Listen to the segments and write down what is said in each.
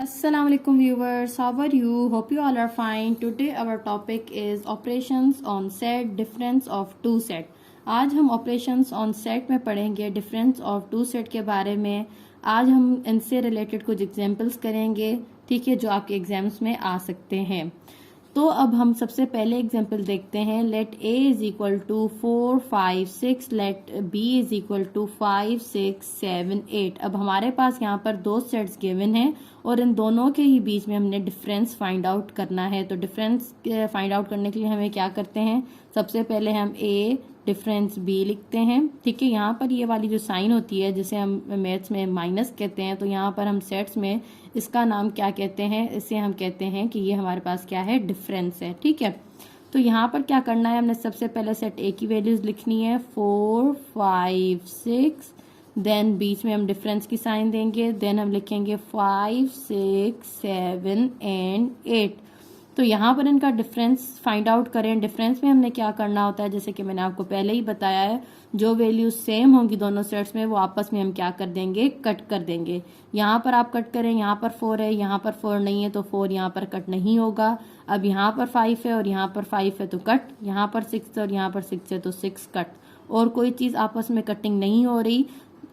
Assalamu alaikum viewers, how are you? Hope you all are fine. Today our topic is operations on set, difference of two set. आज हम operations on set में पढ़ेंगे difference of two set के बारे में. आज हम इनसे रिलेटेड कुछ एग्जाम्पल्स करेंगे, ठीक है, जो आपके एग्जाम्स में आ सकते हैं. तो अब हम सबसे पहले एग्जाम्पल देखते हैं. Let a is equal to 4 5 6, let b is equal to 5 6 7 8. अब हमारे पास यहाँ पर दो सेट्स गिवन हैं और इन दोनों के ही बीच में हमने डिफरेंस फाइंड आउट करना है. तो डिफरेंस फाइंड आउट करने के लिए हमें क्या करते हैं, सबसे पहले हम a डिफरेंस b लिखते हैं. ठीक है, यहाँ पर ये वाली जो साइन होती है जिसे हम मैथ्स में माइनस कहते हैं, तो यहाँ पर हम सेट्स में इसका नाम क्या कहते हैं, इसे हम कहते हैं कि ये हमारे पास क्या है, डिफरेंस है. ठीक है, तो यहाँ पर क्या करना है, हमने सबसे पहले सेट a की वैल्यूज लिखनी है 4 5 6, देन बीच में हम डिफरेंस की साइन देंगे, देन हम लिखेंगे 5 6 7 एंड 8. तो यहाँ पर इनका डिफरेंस फाइंड आउट करें. डिफरेंस में हमने क्या करना होता है, जैसे कि मैंने आपको पहले ही बताया है, जो वैल्यूज सेम होंगी दोनों सेट्स में वो आपस में हम क्या कर देंगे, कट कर देंगे. यहाँ पर आप कट करें, यहाँ पर 4 है, यहाँ पर 4 नहीं है, तो 4 यहाँ पर कट नहीं होगा. अब यहाँ पर 5 है और यहाँ पर 5 है तो कट, यहाँ पर 6 है और यहाँ पर 6 है तो 6 कट. और कोई चीज़ आपस में कटिंग नहीं हो रही.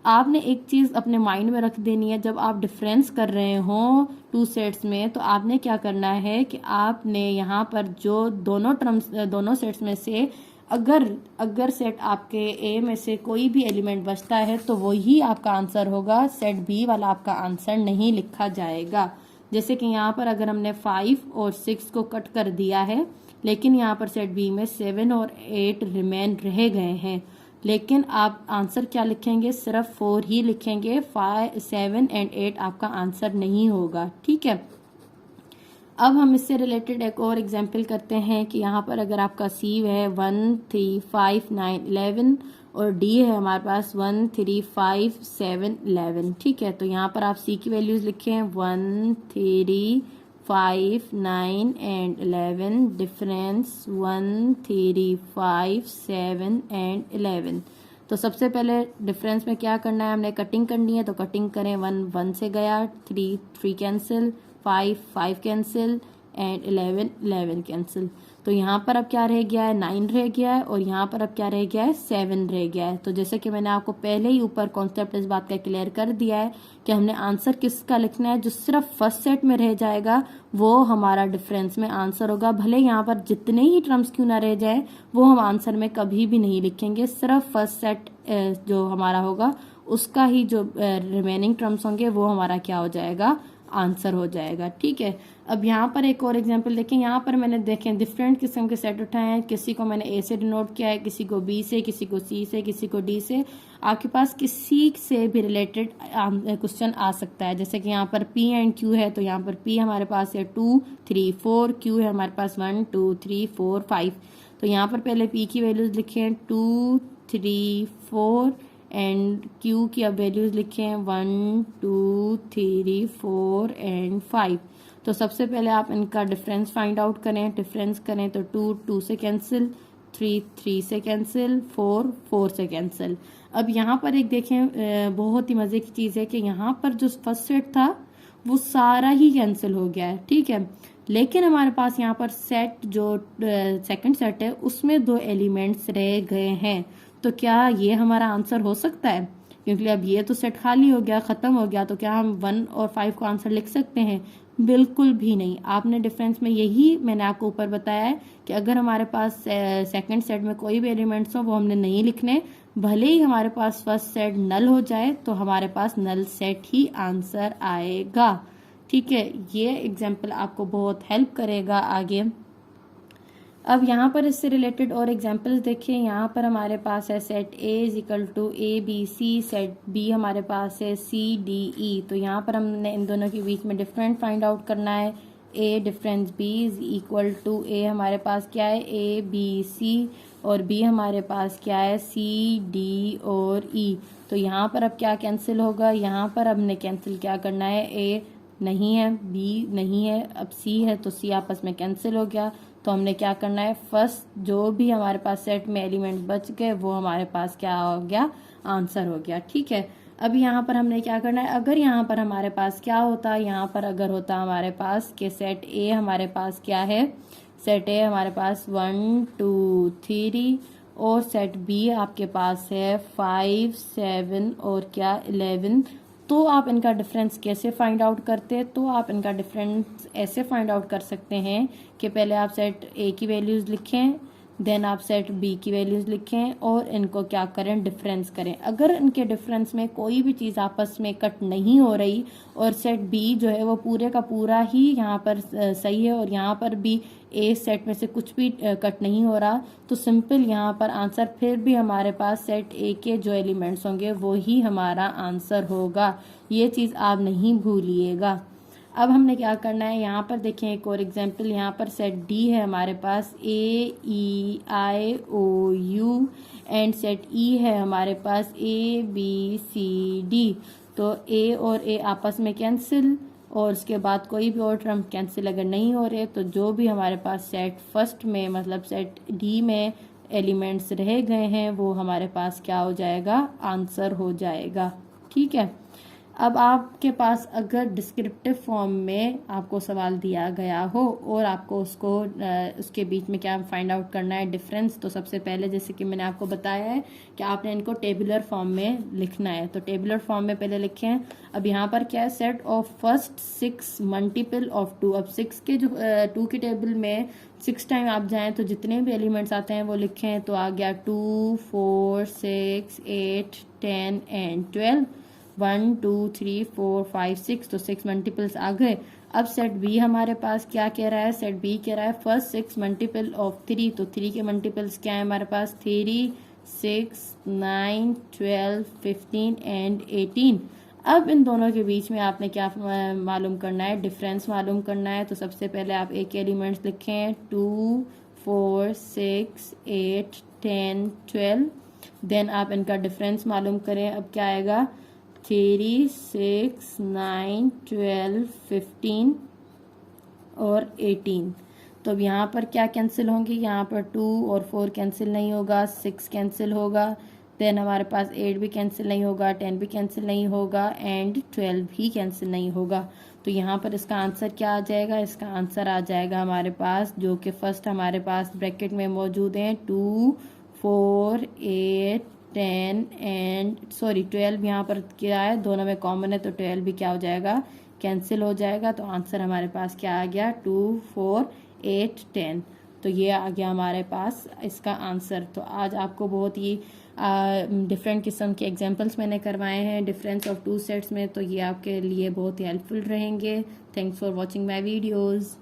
आपने एक चीज़ अपने माइंड में रख देनी है, जब आप डिफरेंस कर रहे हो टू सेट्स में, तो आपने क्या करना है कि आपने यहाँ पर जो दोनों सेट्स में से अगर सेट आपके ए में से कोई भी एलिमेंट बचता है तो वही आपका आंसर होगा, सेट बी वाला आपका आंसर नहीं लिखा जाएगा. जैसे कि यहाँ पर अगर हमने 5 और 6 को कट कर दिया है, लेकिन यहाँ पर सेट बी में 7 और 8 रिमेन रह गए हैं, लेकिन आप आंसर क्या लिखेंगे, सिर्फ 4 ही लिखेंगे, 5 7 एंड 8 आपका आंसर नहीं होगा. ठीक है, अब हम इससे रिलेटेड एक और एग्जांपल करते हैं कि यहाँ पर अगर आपका C है 1 3 5 9 11 और D है हमारे पास 1 3 5 7 11. ठीक है, तो यहाँ पर आप C की वैल्यूज लिखें 1 3 5 9 एंड 11, डिफरेंस 1 3 5 7 एंड 11. तो सबसे पहले डिफरेंस में क्या करना है, हमने कटिंग करनी है, तो कटिंग करें. 1 1 से गया, 3 3 कैंसिल, 5 5 कैंसिल एंड 11 11 कैंसिल. तो यहाँ पर अब क्या रह गया है, 9 रह गया है और यहाँ पर अब क्या रह गया है, 7 रह गया है. तो जैसे कि मैंने आपको पहले ही ऊपर कॉन्सेप्ट इस बात का क्लियर कर दिया है कि हमने आंसर किसका लिखना है, जो सिर्फ फर्स्ट सेट में रह जाएगा वो हमारा डिफरेंस में आंसर होगा. भले यहाँ पर जितने ही टर्म्स क्यों ना रह जाए, वो हम आंसर में कभी भी नहीं लिखेंगे. सिर्फ फर्स्ट सेट जो हमारा होगा उसका ही जो रिमेनिंग टर्म्स होंगे वो हमारा क्या हो जाएगा, आंसर हो जाएगा. ठीक है, अब यहाँ पर एक और एग्जांपल देखें. यहाँ पर मैंने देखें डिफरेंट किस्म के सेट उठाए हैं. किसी को मैंने ए से डिनोट किया है, किसी को बी से, किसी को सी से, किसी को डी से. आपके पास किसी से भी रिलेटेड क्वेश्चन आ सकता है. जैसे कि यहाँ पर पी एंड क्यू है, तो यहाँ पर पी हमारे पास है 2 3 4, क्यू है हमारे पास 1 2 3 4 5. तो यहाँ पर पहले पी की वैल्यूज लिखें 2 3 4 एंड क्यू की अब वैल्यूज लिखें 1 2 3 4 एंड 5. तो सबसे पहले आप इनका डिफरेंस फाइंड आउट करें. डिफरेंस करें तो 2 2 से कैंसिल, 3 3 से कैंसिल, 4 4 से कैंसिल. अब यहाँ पर एक देखें, बहुत ही मज़े की चीज़ है कि यहाँ पर जो फर्स्ट सेट था वो सारा ही कैंसिल हो गया है. ठीक है, लेकिन हमारे पास यहाँ पर सेट जो सेकंड सेट है उसमें 2 एलिमेंट्स रह गए हैं. तो क्या ये हमारा आंसर हो सकता है, क्योंकि अब ये तो सेट खाली हो गया, खत्म हो गया, तो क्या हम 1 और 5 को आंसर लिख सकते हैं, बिल्कुल भी नहीं. आपने डिफरेंस में यही मैंने आपको ऊपर बताया है कि अगर हमारे पास सेकंड सेट में कोई भी एलिमेंट्स हो वो हमने नहीं लिखने. भले ही हमारे पास फर्स्ट सेट नल हो जाए तो हमारे पास नल सेट ही आंसर आएगा. ठीक है, ये एग्जाम्पल आपको बहुत हेल्प करेगा आगे. अब यहाँ पर इससे रिलेटेड और एग्जांपल्स देखिए. यहाँ पर हमारे पास है set A is equal to A B C, set B हमारे पास है C D E. तो यहाँ पर हमने इन दोनों के बीच में डिफरेंट फाइंड आउट करना है. A difference B is equal to A हमारे पास क्या है, A B C, और B हमारे पास क्या है, C D और E. तो यहाँ पर अब क्या कैंसिल होगा, यहाँ पर हमने कैंसिल क्या करना है, A नहीं है, B नहीं है, अब C है, तो C आपस में कैंसिल हो गया. तो हमने क्या करना है, फर्स्ट जो भी हमारे पास सेट में एलिमेंट बच गए वो हमारे पास क्या हो गया, आंसर हो गया. ठीक है, अब यहाँ पर हमने क्या करना है, अगर यहाँ पर हमारे पास क्या होता, यहाँ पर अगर होता हमारे पास कि सेट ए हमारे पास क्या है, सेट ए हमारे पास 1 2 3 और सेट बी आपके पास है 5 7 और क्या 11, तो आप इनका डिफरेंस कैसे फाइंड आउट करते हैं? तो आप इनका डिफरेंस ऐसे फाइंड आउट कर सकते हैं कि पहले आप सेट ए की वैल्यूज़ लिखें, देन आप सेट बी की वैल्यूज़ लिखें और इनको क्या करें, डिफरेंस करें। अगर इनके डिफरेंस में कोई भी चीज़ आपस में कट नहीं हो रही और सेट बी जो है वो पूरे का पूरा ही यहाँ पर सही है और यहाँ पर भी ए सेट में से कुछ भी कट नहीं हो रहा, तो सिंपल यहाँ पर आंसर फिर भी हमारे पास सेट ए के जो एलिमेंट्स होंगे वो ही हमारा आंसर होगा। ये चीज़ आप नहीं भूलिएगा। अब हमने क्या करना है, यहाँ पर देखें एक और एग्जांपल, यहाँ पर सेट डी है हमारे पास AEIOU एंड सेट ई है हमारे पास ABCD। तो ए और ए आपस में कैंसिल और उसके बाद कोई भी और टर्म कैंसिल अगर नहीं हो रहे तो जो भी हमारे पास सेट फर्स्ट में मतलब सेट डी में एलिमेंट्स रह गए हैं वो हमारे पास क्या हो जाएगा, आंसर हो जाएगा। ठीक है। अब आपके पास अगर डिस्क्रिप्टिव फॉर्म में आपको सवाल दिया गया हो और आपको उसके बीच में क्या फाइंड आउट करना है डिफरेंस, तो सबसे पहले जैसे कि मैंने आपको बताया है कि आपने इनको टेबुलर फॉर्म में लिखना है। तो टेबुलर फॉर्म में पहले लिखें। अब यहाँ पर क्या है, set of first 6 multiple of 2। अब 6 के जो 2 की टेबल में 6 टाइम आप जाएं तो जितने भी एलिमेंट्स आते हैं वो लिखें। तो आ गया 2 4 6 8 10 एंड 12, 1 2 3 4 5 6, तो 6 मल्टीपल्स आ गए। अब सेट बी हमारे पास क्या कह रहा है, सेट बी कह रहा है फर्स्ट 6 मल्टीपल ऑफ 3। तो 3 के मल्टीपल्स क्या है हमारे पास, 3 6 9 12 15 एंड 18। अब इन दोनों के बीच में आपने क्या मालूम करना है, डिफरेंस मालूम करना है। तो सबसे पहले आप एक एलिमेंट्स लिखें, 2 4 6 8 10 12, देन आप इनका डिफरेंस मालूम करें। अब क्या आएगा, 3 6 9 12 15 और 18। तो अब यहाँ पर क्या कैंसिल होंगे, यहाँ पर 2 और 4 कैंसिल नहीं होगा, 6 कैंसिल होगा, देन हमारे पास 8 भी कैंसिल नहीं होगा, 10 भी कैंसिल नहीं होगा एंड 12 भी कैंसिल नहीं होगा। तो यहाँ पर इसका आंसर क्या आ जाएगा, इसका आंसर आ जाएगा हमारे पास जो कि फर्स्ट हमारे पास ब्रैकेट में मौजूद हैं 2 4 8 10 एंड 12 यहाँ पर क्या है, दोनों में कॉमन है तो 12 भी क्या हो जाएगा, कैंसिल हो जाएगा। तो आंसर हमारे पास क्या आ गया, 2 4 8 10। तो ये आ गया हमारे पास इसका आंसर। तो आज आपको बहुत ही डिफरेंट किस्म के एग्जांपल्स मैंने करवाए हैं डिफरेंस ऑफ 2 सेट्स में, तो ये आपके लिए बहुत ही हेल्पफुल रहेंगे। Thanks for watching my videos.